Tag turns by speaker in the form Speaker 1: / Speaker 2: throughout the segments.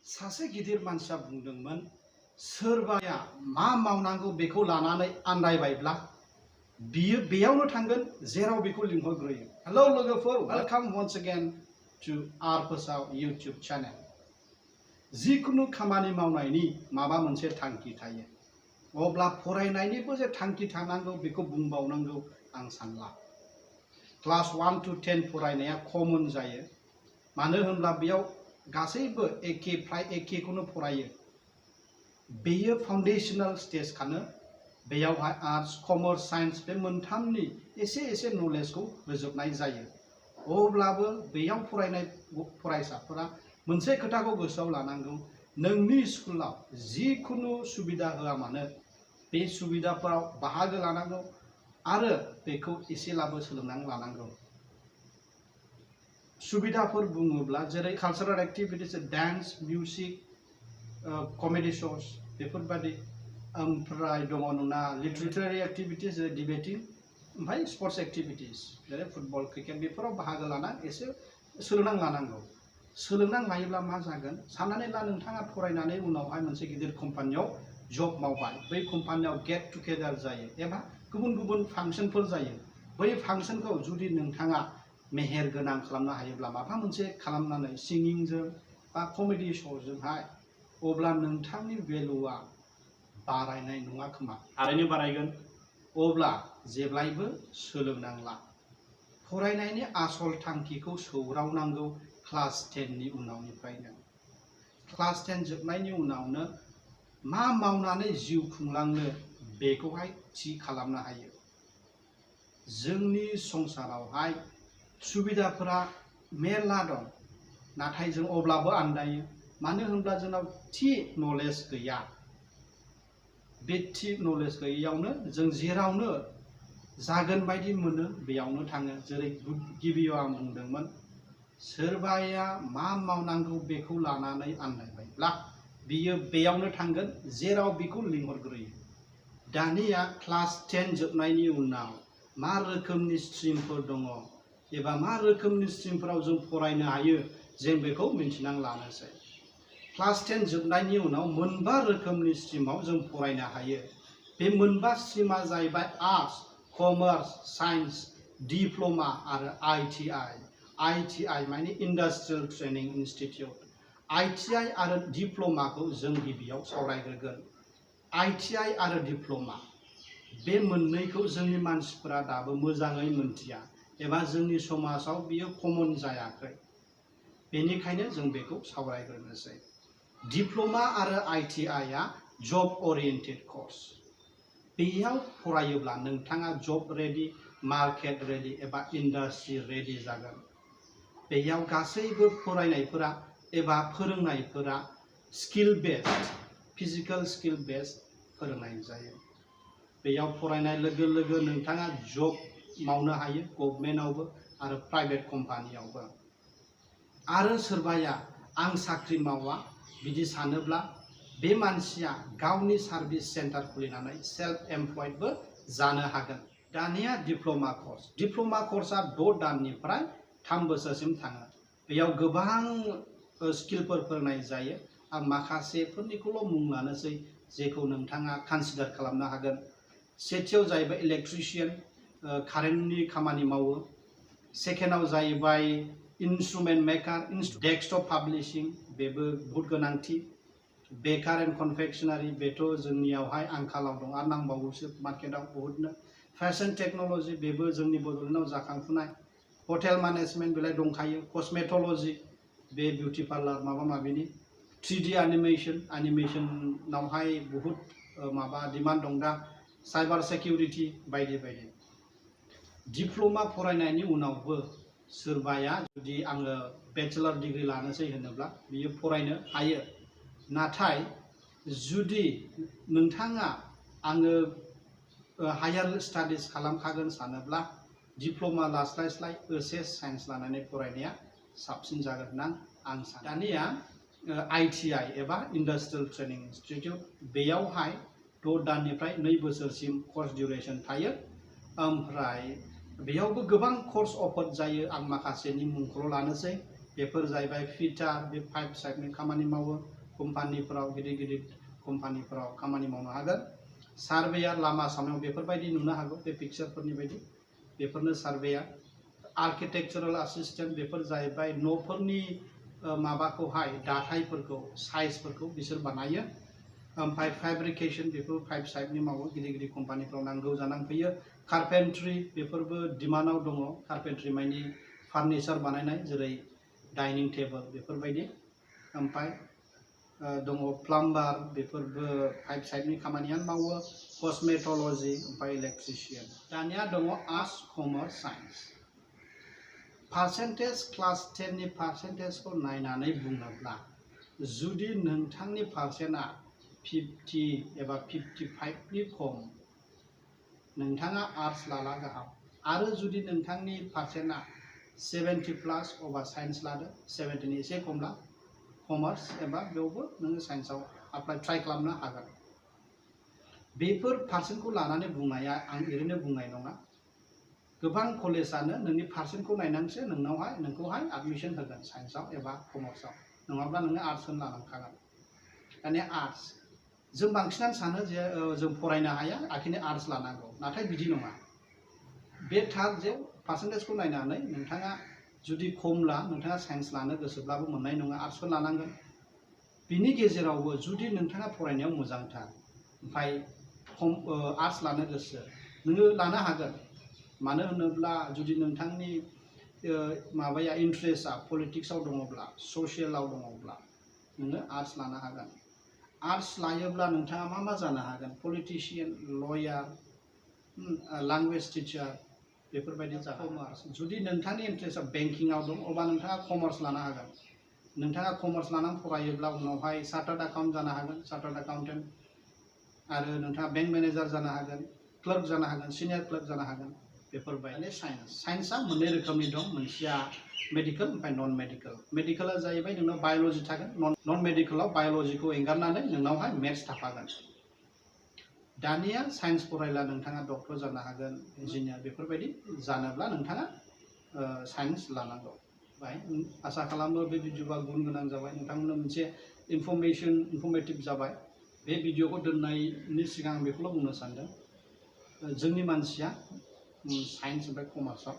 Speaker 1: सासे गिदिर मानसिया बुंदोंमोन सोरबाया मा मावनांगौ बेखौ लानानै आन्दायबायब्ला बियो बेयावनो थांगोन जेराव बेखौ लिंहरग्रोयो। हेलो लोगोफोर, welcome once again to our फोसाव YouTube channel। जिकुनु खामानि मावनायनि माबा मोनसे थांखि थायो, अब्ला फरायनायनिबो जे थांखि थानांगौ बेखौ बुंबावनांगौ आं सानला। क्लास 1 to 10 फरायनाया कमन जायो, मानो होनब्ला बेयाव गासैबो फ्राय एखेखौनो फरायो। बेयो फाउंडेशनल स्टेज खानो बेयावहाय आर्ट्स, कमार्स, साइन्स बे मोनथामनि एसे नलेजखौ होजोबनाय जायो। अब्लाबो बेयाव फरायनाय फरायसाफोरा मोनसे खोथाखौ गोसोआव लानांगौ, नोंनि स्कुलाव जिकुनु सुबिदा होआ मानो बे सुबिदाफोराव बाहागो लानांगौ आरो बेखौ एसेब्लाबो सोलोंनानै लानांगौ। सुबिदाफोर बुङोब्ला जेरै cultural activities, dance, music, comedy shows बेफोरबादि, ओमफ्राय दङ नोंना लिटारेरि एक्टिभिटिज जेरै डिबेटिं, ओमफ्राय स्पर्ट्स एक्टिभिटिज जेरै फुटबल, क्रिकेट बेफोराव बाहागो लाना एसे सोलोंनानै लानांगौ। सोलोंनानै लायोब्ला मा जागोन, साननानै ला नोंथाङा फरायनानै उनावहाय मोनसे गिदिर कम्पानियाव जब मावबाय, बै कम्पानियाव गेट टुगेदार जायो एबा गुबुन फांसनफोर जायो। बै फांसनखौ जुदि नोंथाङा मेहेर गोनां खालामनो हायोब्ला माबा मोनसे खालामनानै सिंगिंजों बा कमेडि श'जोंहाय, अब्ला नोंथांनि भेलुआ बारायनाय नङा खोमा, थारैनो बारायगोन। अब्ला जेब्लायबो सोलोंनांला, फरायनायनि आसल थांखिखौ सौरावनांगौ क्लास 10 नि उनावनिफ्रायनो। क्लास 10 जोबनायनि उनावनो मा मावनानै जिउ खुंलांनो बेखौहाय थि खालामनो हायो। जोंनि संसारावहाय सुबिदाफोरा मेरला दं, नाथाय जों अब्लाबो आन्दायो, मानो होनब्ला जोंनाव थि नलेज गैया। बे थि नलेज गैयैयावनो जों जेरावनो जागोन बायदि मोनो बेयावनो थाङो। जेरै गिबियाव आं बुंदोंमोन, सोरबाया मा मावनांगौ बेखौ लानानै आन्दायबायब्ला बियो बेयावनो थांगोन जेराव बेखौ लिंहरग्रोयो। दानिया क्लास 10 जोबनायनि उनाव मा रोखोमनि स्ट्रिमफोर दङ एबा मा रोखोमनि स्ट्रिमफोराव जों फरायनो हायो जों बेखौ मिन्थिनानै लानोसै। क्लास 10 जोबनायनि उनाव मोनबा रोखोमनि स्ट्रिमाव जों फरायनो हायो। बे मोनबा स्ट्रिमा जाहैबाय आर्ट्स, कमार्स, साइन्स, डिप्ल'मा आरो ITI। ITI माने इन्डास्ट्रियेल ट्रेनिं इनस्टिट्यूट। ITI आरो डिप्ल'माखौ जों गिबियाव सावरायग्रोगोन। ITI आरो डिप्ल'मा बे मोननैखौ जोंनि मानसिफोरा दाबो मोजाङै मोनथिया एबा जोंनि समाजाव बियो कमन जायाखै, बेनिखायनो जों बेखौ सावरायग्रोनोसै। डिप्ल'मा आरो ITI आ जब ओरिएन्टेड कोर्स। बेयाव फरायोब्ला नोंथाङा जब रेडि, मार्केट रेडि एबा इन्डास्ट्रि रेडि जागोन। बेयाव गासैबो फरायनायफोरा एबा फोरोंनायफोरा skill based, physical skill based फोरोंनाय जायो। बेयाव फरायनाय लोगो लोगो नोंथाङा जब मावनो हायो, गभर्नमेन्टआवबो आरो प्राइभेट कम्पानियावबो। आरो सोरबाया आं साख्रि मावा बिदि सानोब्ला बे मानसिया गावनि सार्भिस सेन्टार खुलिनानै सेल्फ एमप्लयडबो जानो हागोन। दानिया डिप्ल'मा कर्स। डिप्ल'मा कर्सआ 6 दाननिफ्राय 3 बोसोरसिम थाङो। बेयाव गोबां स्किलफोर फोरोंनाय जायो। आं माखासेफोरनिखौल' मुं लानोसै जेखौ नोंथाङा कनसिडार खालामनो हागोन। सेथियाव जाहैबाय इलेक्ट्रिशियान, कारेन्टनि खामानि मावो। सेकेन्डआव जाहैबाय इन्स्ट्रुमेन्ट मेकार, डेस्कटप पाब्लिशिं, बेबो बहुत गोनांथि। बेकार एन्ड कनफेक्शनारि, बेथ' जोंनियावहाय आंखालाव दं आरो नांबावगौसो मार्केटआव बहुतनो। फेशन टेक्न'लजि, बेबो जोंनि बड'लेण्डआव जाखांफुनाय। हटेल मेनेजमेन्ट बेलाय दंखायो। कस्मेट'लजि, बे बिउटि पार्लार माबा माबिनि। 3D एनिमेसनावहाय बहुत माबा डिमान्ड दं दा। साइबार सिकिउरिटि बायदि बायदि। डिप्ल'मा फरायनायनि उनावबो सोरबाया जुदि आङो बेचेलर डिग्री लानोसै होनोब्ला बियो फरायनो हायो। नाथाय जुदि नोंथाङा आङो हायार स्टाडिज खालामखागोन सानोब्ला डिप्ल'मा लास्लायस्लाय OCS साइन्स लानानै फरायनाया साबसिन जागोन होनना आं सानो। दानिया ITI एबा इन्डास्ट्रियेल ट्रेनिं इनस्टिट्यूट, बेयावहाय 6 दाननिफ्राय 2 बोसोरसिम कर्स डिउरेसन थायो। ओमफ्राय बेयावबो गोबां कर्स अफार जायो। आं माखासेनि मुंखौल' लानोसै। बेफोर जाहैबाय फिटार, बे पाइप साइपनि खामानि मावो। कम्पानिफोराव गिदिर कम्पानिफोराव खामानि मावनो हागोन सार्वेयार लामा सामायाव बेफोरबायदि नुनो हागौ बे पिक्चारफोरनि बायदि बेफोरनो सार्वेयार आर्किटेक्चारेल असिस्टेन्ट बेफोर जाहैबाय न'फोरनि माबाखौहाय दाथायफोरखौ साइजफोरखौ बिसोर बानायो ओमफ्राय फैब्रिकेशन बेफोर पाइप साइपनि मावो गिदिर कम्पानिफ्राव नांगौ जानानै फैयो कार्पेन्ट्रि बेफोरबो डिमान्डआव दङ कार्पेन्ट्रि मानि फार्निचार बानायनाय जेरै डाइनिं टेबल बेफोरबायदि ओमफ्राय दङ प्लाम्बार बेफोरबो पाइप साइपनि खामानियानो मावो कस्मेटोलॉजी ओमफ्राय इलेक्ट्रिशियन दानिया दङ arts commerce science percentage class 10 नि पार्सेन्टेजखौ नायनानै बुङोब्ला जुदि नोंथांनि पार्सेन्टआ 50 एबा 55 नि खम नोंथाङा आर्ट्स लाला गाहाम आरो जुदि नोंथांनि पार्सेन्टआ 70 प्लस अबा साइन्स लादो 70 नि एसे खमला कमार्स एबा बेवबो नोङो साइन्सआव एप्लाइ ट्राइ खालामनो हागोन बेफोर पार्सेन्टखौ लानानै बुंनाया आं ओरैनो बुंनाय नङा गोबां कलेजानो नोंनि पार्सेन्टखौ नायनानैसो नोंखौहाय एडमिशन होगोन साइन्सआव एबा कमार्सआव नङाब्ला नोङो आर्ट्सखौनो लानांखागोन दानिया आर्ट्स जों बांसिनानो सानो जे जों फरायनो हाया आखिनो आर्ट्स लानांगौ नाथाय बिदि नङा बे थार जे पार्सेन्टेजखौ नायनानै नोंथाङा जुदि खमला नोंथाङा साइन्स लानो गोसोब्लाबो मोननाय नङा आर्ट्सखौ लानांगोन बिनि गेजेरावबो जुदि नोंथाङा फरायनायाव मोजांथार ओमफ्राय आर्ट्स लानो गोसो नोङो लानो हागोन मानो होनोब्ला जुदि नोंथांनि माबाया इन्ट्रेस्टआ पलिटिक्सआव दङब्ला ससियेलाव दङब्ला नोङो आर्ट्स लानो हागोन आर्ट्स लायोब्ला नोंथाङा मा जानो हागोन पलिटिशियान लयार लैंग्वेज टीचार बेफोरबायदि कमार्स जुदि नोंथांनि इन्ट्रेस्टआ बेंकिंआव दं अब्ला नोंथाङा कमार्स लानो हागोन नोंथाङा कमार्स लानानै फरायोब्ला उनावहाय चार्टार्ड एकाउन्ट जानो हागोन चार्टार्ड एकाउन्टेन्ट आरो नोंथाङा बैंक मेनेजार जानो हागोन क्लार्क जानो हागोन सिनियर क्लार्क जानो हागोन बेफोरबायदि साइन्सआ मोननै रोखोमनि दं मोनसेया मेडिकल ओमफ्राय नन मेडिकल मेडिकला जाहैबाय नोंनाव बाय'लजि थागोन नन मेडिकलाव बाय'लजिखौ एंगारनानै नोंनावहाय मेथ्स थाफागोन दानिया साइन्स फरायला नोंथाङा डक्टर जानो हागोन इन्जिनियार बेफोरबायदि जानोब्ला नोंथाङा साइन्स लानांगौ बाय आसा खालामो बे भिडिअआ गुन गोनां जाबाय नोंथांमोननो मोनसे इनफर्मेटिभ जाबाय बे भिडिअखौ दोननायनि सिगां आं बेखौल' बुंनो सानदों जोंनि मानसिया साइन्स ओमफ्राय कमार्सआव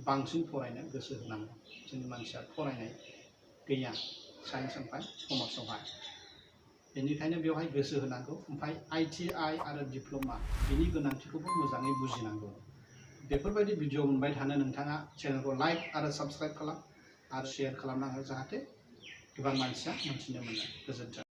Speaker 1: बांसिन फरायनो गोसो होनांगौ जोंनि मानसिया फरायनाय गैया साइन्स ओमफ्राय कमार्सआवहाय बेनिखायनो बेवहाय गोसो होनांगौ ओमफ्राय ITI आरो डिप्ल'मा बेनि गोनांथिखौबो मोजाङै बुजिनांगौ बेफोरबायदि भिडिअ मोनबाय थानो नोंथाङा चेनेलखौ लाइक आरो साबस्क्राइब खालाम आरो शेयार खालामनांगौ जाहाथे गोबां मानसिया मिथिनो मोनो गोजोन्थों